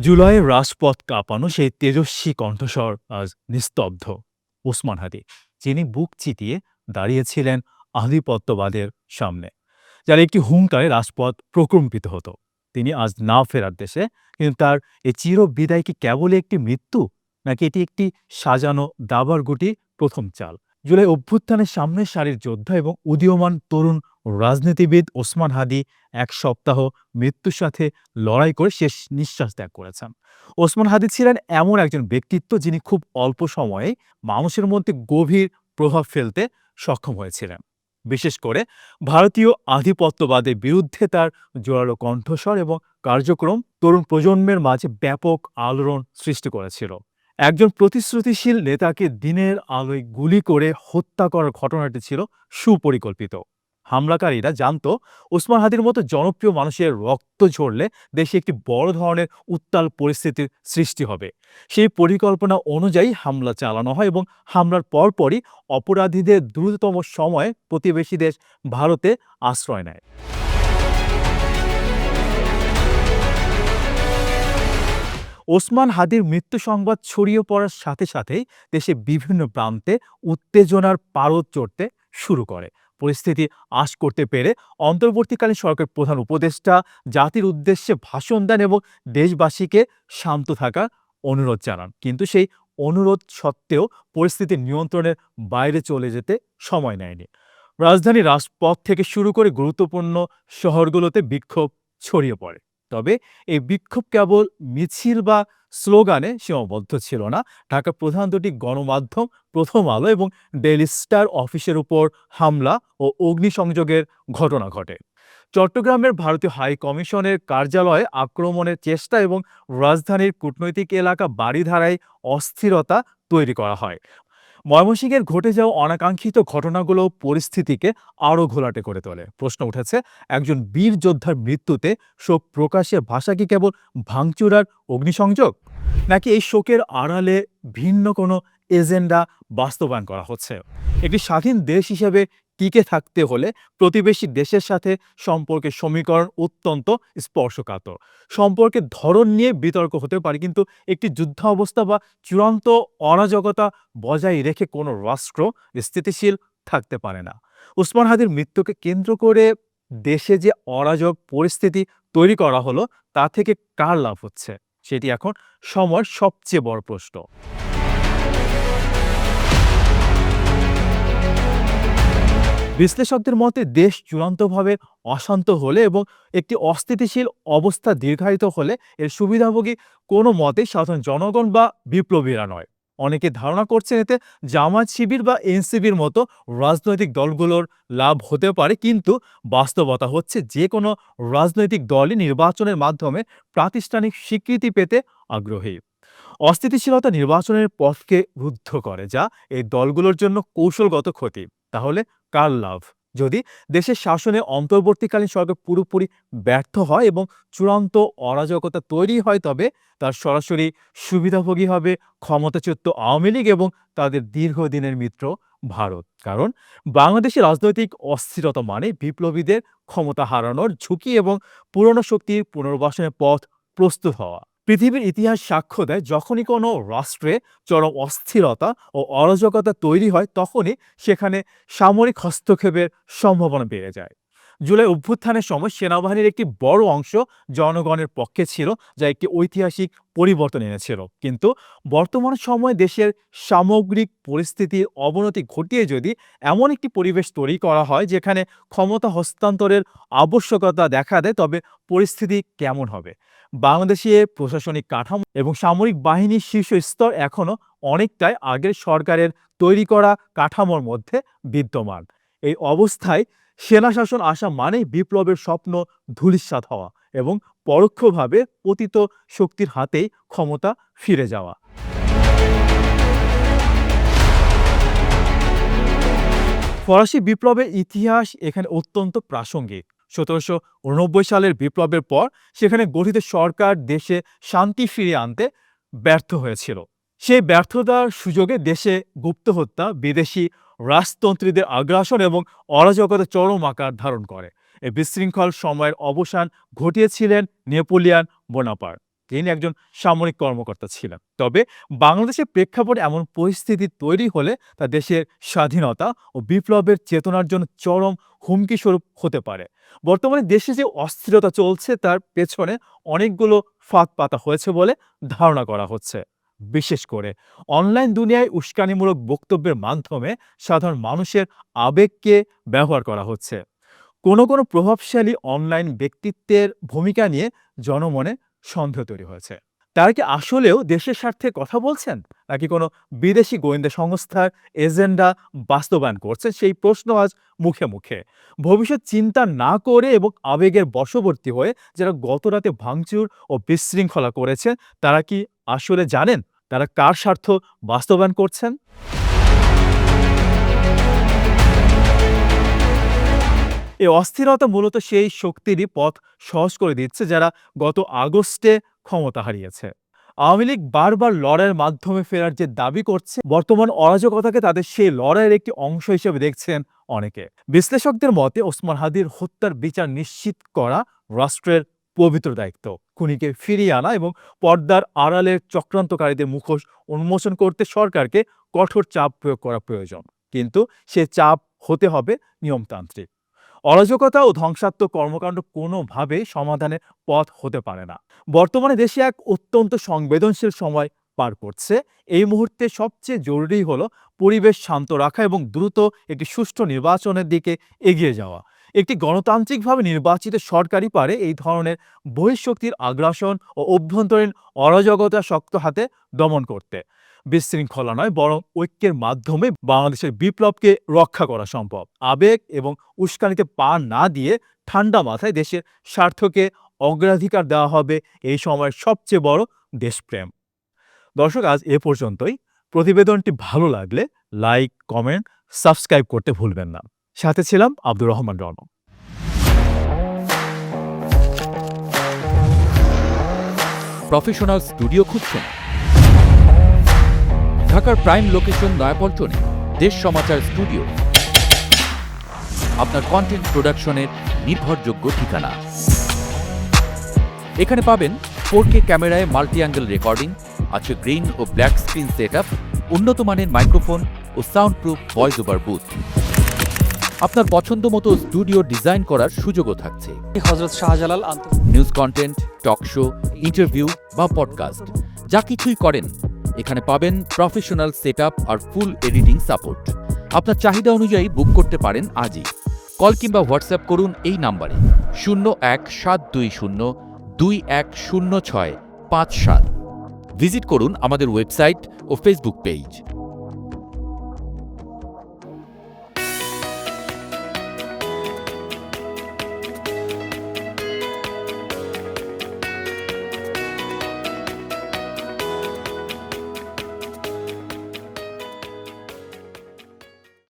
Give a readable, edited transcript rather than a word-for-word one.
জুলাইয়ে রাজপথ কাঁপানো সেই তেজস্বী কণ্ঠস্বর আজ নিস্তব্ধ। ওসমান হাদি, যিনি বুক চিতিয়ে দাঁড়িয়েছিলেন আধিপত্যবাদের সামনে, যার একটি হুঙ্কারে রাজপথ প্রকম্পিত হতো, তিনি আজ না ফেরার দেশে। কিন্তু তার এই চির বিদায় কি কেবলই একটি মৃত্যু, নাকি এটি একটি সাজানো দাবার গুটি প্রথম চাল? জুলাই অভ্যুত্থানের সামনের সারির যোদ্ধা এবং উদীয়মান তরুণ রাজনীতিবিদ ওসমান হাদি এক সপ্তাহ মৃত্যুর সাথে লড়াই করে শেষ নিঃশ্বাস ত্যাগ করেছেন। ওসমান হাদি ছিলেন এমন একজন ব্যক্তিত্ব যিনি খুব অল্প সময়ে মানুষের মধ্যে গভীর প্রভাব ফেলতে সক্ষম হয়েছিলেন। বিশেষ করে ভারতীয় আধিপত্যবাদের বিরুদ্ধে তার জোরালো কণ্ঠস্বর এবং কার্যক্রম তরুণ প্রজন্মের মাঝে ব্যাপক আলোড়ন সৃষ্টি করেছিল। একজন প্রতিশ্রুতিশীল নেতাকে দিনের আলোয় গুলি করে হত্যা করার ঘটনাটি ছিল সুপরিকল্পিত। হামলাকারীরা জানতো ওসমান হাদির মতো জনপ্রিয় মানুষের রক্ত ঝরলে দেশে একটি বড় ধরনের উত্তাল পরিস্থিতির সৃষ্টি হবে। সেই পরিকল্পনা অনুযায়ী হামলা চালানো হয় এবং হামলার পরপরই অপরাধীদের দ্রুততম সময়ে প্রতিবেশী দেশ ভারতে আশ্রয় নেয়। ওসমান হাদির মৃত্যু সংবাদ ছড়িয়ে পড়ার সাথে সাথেই দেশে বিভিন্ন প্রান্তে উত্তেজনার পারদ চড়তে শুরু করে। পরিস্থিতি আঁচ করতে পেরে অন্তর্বর্তীকালীন সরকার প্রধান উপদেষ্টা জাতির উদ্দেশ্যে ভাষণ দেন এবং দেশবাসীকে শান্ত থাকার অনুরোধ জানান। কিন্তু সেই অনুরোধ সত্ত্বেও পরিস্থিতি নিয়ন্ত্রণের বাইরে চলে যেতে সময় নেয়নি। রাজধানী রাজপথ থেকে শুরু করে গুরুত্বপূর্ণ শহরগুলোতে বিক্ষোভ ছড়িয়ে পড়ে। তবে এই বিক্ষোভ কেবল মিছিল বা স্লোগানে সীমাবদ্ধ ছিল না। ঢাকার প্রধান দুটি গণমাধ্যম প্রথম আলো এবং ডেইলি স্টার অফিসের উপর হামলা ও অগ্নিসংযোগের ঘটনা ঘটে। চট্টগ্রামের ভারতীয় হাই কমিশনের কার্যালয়ে আক্রমণের চেষ্টা এবং রাজধানীর কূটনৈতিক এলাকা বারিধারায় অস্থিরতা তৈরি করা হয়। ময়মনসিংহের ঘটে যাওয়া অনাকাঙ্ক্ষিত ঘটনাগুলো পরিস্থিতিকে আরও ঘোলাটে করে তোলে। প্রশ্ন উঠেছে, একজন বীর যোদ্ধার মৃত্যুতে শোক প্রকাশের ভাষা কি কেবল ভাঙচুর আর অগ্নিসংযোগ, নাকি এই শোকের আড়ালে ভিন্ন কোনো এজেন্ডা বাস্তবায়ন করা হচ্ছে? একটি স্বাধীন দেশ হিসেবে টিকে থাকতে হলে প্রতিবেশী দেশের সাথে সম্পর্কের সমীকরণ অত্যন্ত স্পর্শকাতর। সম্পর্কের ধরন নিয়ে বিতর্ক হতে পারে, কিন্তু একটি যুদ্ধাবস্থা বা চূড়ান্ত অরাজকতা বজায় রেখে কোনো রাষ্ট্র স্থিতিশীল থাকতে পারে না। ওসমান হাদির মৃত্যুকে কেন্দ্র করে দেশে যে অরাজক পরিস্থিতি তৈরি করা হলো, তা থেকে কার লাভ হচ্ছে, সেটি এখন সময়ের সবচেয়ে বড় প্রশ্ন। বিশ্লেষকদের মতে দেশ চূড়ান্তভাবে অশান্ত হলে এবং একটি অস্থিতিশীল অবস্থা দীর্ঘায়িত হলে এর সুবিধাভোগী কোনো মতে সাধারণ জনগণ বা বিপ্লবীরা নয়। অনেকে ধারণা করছেন এতে জামায়াত শিবির বা এনসিবির মতো রাজনৈতিক দলগুলোর লাভ হতে পারে, কিন্তু বাস্তবতা হচ্ছে যে কোনো রাজনৈতিক দলই নির্বাচনের মাধ্যমে প্রাতিষ্ঠানিক স্বীকৃতি পেতে আগ্রহী। অস্থিতিশীলতা নির্বাচনের পথকে রুদ্ধ করে, যা এই দলগুলোর জন্য কৌশলগত ক্ষতি। তাহলে কার লাভ? যদি দেশের শাসনে অন্তর্বর্তীকালীন সরকার পুরোপুরি ব্যর্থ হয় এবং চূড়ান্ত অরাজকতা তৈরি হয়, তবে তার সরাসরি সুবিধাভোগী হবে ক্ষমতাচ্যুত আওয়ামী লীগ এবং তাদের দীর্ঘদিনের মিত্র ভারত। কারণ বাংলাদেশের রাজনৈতিক অস্থিরতা মানে বিপ্লবীদের ক্ষমতা হারানোর ঝুঁকি এবং পুরনো শক্তির পুনর্বাসনের পথ প্রস্তুত হওয়া। পৃথিবীর ইতিহাস সাক্ষ্য দেয়, যখনই কোনো রাষ্ট্রে চরম অস্থিরতা ও অরাজকতা তৈরি হয়, তখনই সেখানে সামরিক হস্তক্ষেপের সম্ভাবনা বেড়ে যায়। জুলাই অভ্যুত্থানের সময় সেনাবাহিনীর একটি বড় অংশ জনগণের পক্ষে ছিল, যা একটি ঐতিহাসিক পরিবর্তন এনেছিল। কিন্তু বর্তমান সময়ে দেশের সামগ্রিক পরিস্থিতির অবনতি ঘটিয়ে যদি এমন একটি পরিবেশ তৈরি করা হয় যেখানে ক্ষমতা হস্তান্তরের আবশ্যকতা দেখা দেয়, তবে পরিস্থিতি কেমন হবে? বাংলাদেশে প্রশাসনিক কাঠামো এবং সামরিক বাহিনীর শীর্ষ স্তর এখনো অনেকটাই আগের সরকারের তৈরি করা কাঠামোর মধ্যে বিদ্যমান। এই অবস্থায় সেনা শাসন আসা মানেই বিপ্লবের স্বপ্ন ধূলিসাৎ হওয়া এবং পরোক্ষভাবে পতিত শক্তির হাতেই ক্ষমতা ফিরে যাওয়া। ফরাসি বিপ্লবের ইতিহাস এখানে অত্যন্ত প্রাসঙ্গিক। ১৭৮৯ সালের বিপ্লবের পর সেখানে গঠিত সরকার দেশে শান্তি ফিরিয়ে আনতে ব্যর্থ হয়েছিল। সেই ব্যর্থতার সুযোগে দেশে গুপ্ত হত্যা, বিদেশি রাজতন্ত্রীদের আগ্রাসন এবং অরাজকতা চরম আকার ধারণ করে। এই বিশৃঙ্খল সময়ের অবসান ঘটিয়েছিলেন নেপোলিয়ন বোনাপার্ট। তিনি একজন সামরিক কর্মকর্তা ছিলেন। তবে বাংলাদেশের প্রেক্ষাপটে এমন পরিস্থিতি তৈরি হলে তা দেশের স্বাধীনতা ও বিপ্লবের চেতনার জন্য চরম হুমকি স্বরূপ হতে পারে। বর্তমানে দেশে যে অস্থিরতা চলছে তার পেছনে অনেকগুলো ফাঁদ পাতা হয়েছে বলে ধারণা করা হচ্ছে। বিশেষ করে অনলাইন দুনিয়ায় উস্কানিমূলক বক্তব্যের মাধ্যমে সাধারণ মানুষের আবেগকে ব্যবহার করা হচ্ছে। কোনো প্রভাবশালী অনলাইন ব্যক্তিত্বের ভূমিকা নিয়ে জনমনে সন্দেহ তৈরি হয়েছে। তারা কি আসলেও দেশের স্বার্থে কথা বলছেন, নাকি কোনো বিদেশি গোয়েন্দা সংস্থার এজেন্ডা বাস্তবায়ন করছেন, সেই প্রশ্ন আজ মুখে মুখে। ভবিষ্যৎ চিন্তা না করে এবং আবেগের বশবর্তী হয়ে যারা গতরাতে ভাঙচুর ও বিশৃঙ্খলা করেছেন, তারা কি আসলে জানেন তারা কার স্বার্থ বাস্তবায়ন করছেন? এই অস্থিরতা মূলত সেই শক্তিরই পথ সহজ করে দিচ্ছে যারা গত আগস্টে ক্ষমতা হারিয়েছে। আওয়ামী লীগ বারবার লড়াইয়ের মাধ্যমে ফেরার যে দাবি করছে, বর্তমান অরাজকতাকে তাদের সেই লড়াইয়ের একটি অংশ হিসেবে দেখছেন অনেকে। বিশ্লেষকদের মতে ওসমান হাদির হত্যার বিচার নিশ্চিত করা রাষ্ট্রের পবিত্র দায়িত্ব। খুনিকে ফিরিয়ে আনা এবং পর্দার আড়ালের চক্রান্তকারীদের মুখোশ উন্মোচন করতে সরকারকে কঠোর চাপ প্রয়োগ করা প্রয়োজন, কিন্তু সে চাপ হতে হবে নিয়মতান্ত্রিক। অরাজকতা ও ধ্বংসাত্মক কর্মকাণ্ড কোনোভাবেই সমাধানের পথ হতে পারে না। বর্তমানে দেশে এক অত্যন্ত সংবেদনশীল সময় পার করছে। এই মুহূর্তে সবচেয়ে জরুরি হলো পরিবেশ শান্ত রাখা এবং দ্রুত একটি সুষ্ঠু নির্বাচনের দিকে এগিয়ে যাওয়া। একটি গণতান্ত্রিকভাবে নির্বাচিত সরকারই পারে এই ধরনের বহিঃশক্তির আগ্রাসন ও অভ্যন্তরীণ অরাজকতা শক্ত হাতে দমন করতে। বিশৃঙ্খলা নয়, বরং ঐক্যের মাধ্যমে বাংলাদেশের বিপ্লবকে রক্ষা করা সম্ভব। আবেগ এবং উস্কানিতে পা না দিয়ে ঠান্ডা মাথায় দেশের স্বার্থকে অগ্রাধিকার দেওয়া হবে এই সময়ের সবচেয়ে বড় দেশপ্রেম। দর্শক, আজ এ পর্যন্তই। প্রতিবেদনটি ভালো লাগলে লাইক, কমেন্ট, সাবস্ক্রাইব করতে ভুলবেন না। সাথে ছিলাম আব্দুর রহমান রনক। প্রফেশনাল স্টুডিও খুঁজছেন? ঢাকার প্রাইম লোকেশন নয়াপল্টনে দেশ সমাচার স্টুডিও আপনার কন্টেন্ট প্রোডাকশনের নির্ভরযোগ্য ঠিকানা। এখানে পাবেন 4K ক্যামেরায় মাল্টি অ্যাঙ্গেল রেকর্ডিং, আছে গ্রিন ও ব্ল্যাক স্ক্রিন সেটআপ, উন্নত মানের মাইক্রোফোন ও sound proof voice over booth. আপনার পছন্দ মতো স্টুডিও ডিজাইন করার সুযোগও থাকছে। Hazrat Shahjalal news content, talk show, interview বা পডকাস্ট, যা কিছুই করেন এখানে পাবেন প্রফেশনাল সেটআপ আর ফুল এডিটিং সাপোর্ট। আপনার চাহিদা অনুযায়ী বুক করতে পারেন আজই। কল কিংবা হোয়াটসঅ্যাপ করুন এই নাম্বারে 01-720-210657। ভিজিট করুন আমাদের ওয়েবসাইট ও ফেসবুক পেজ।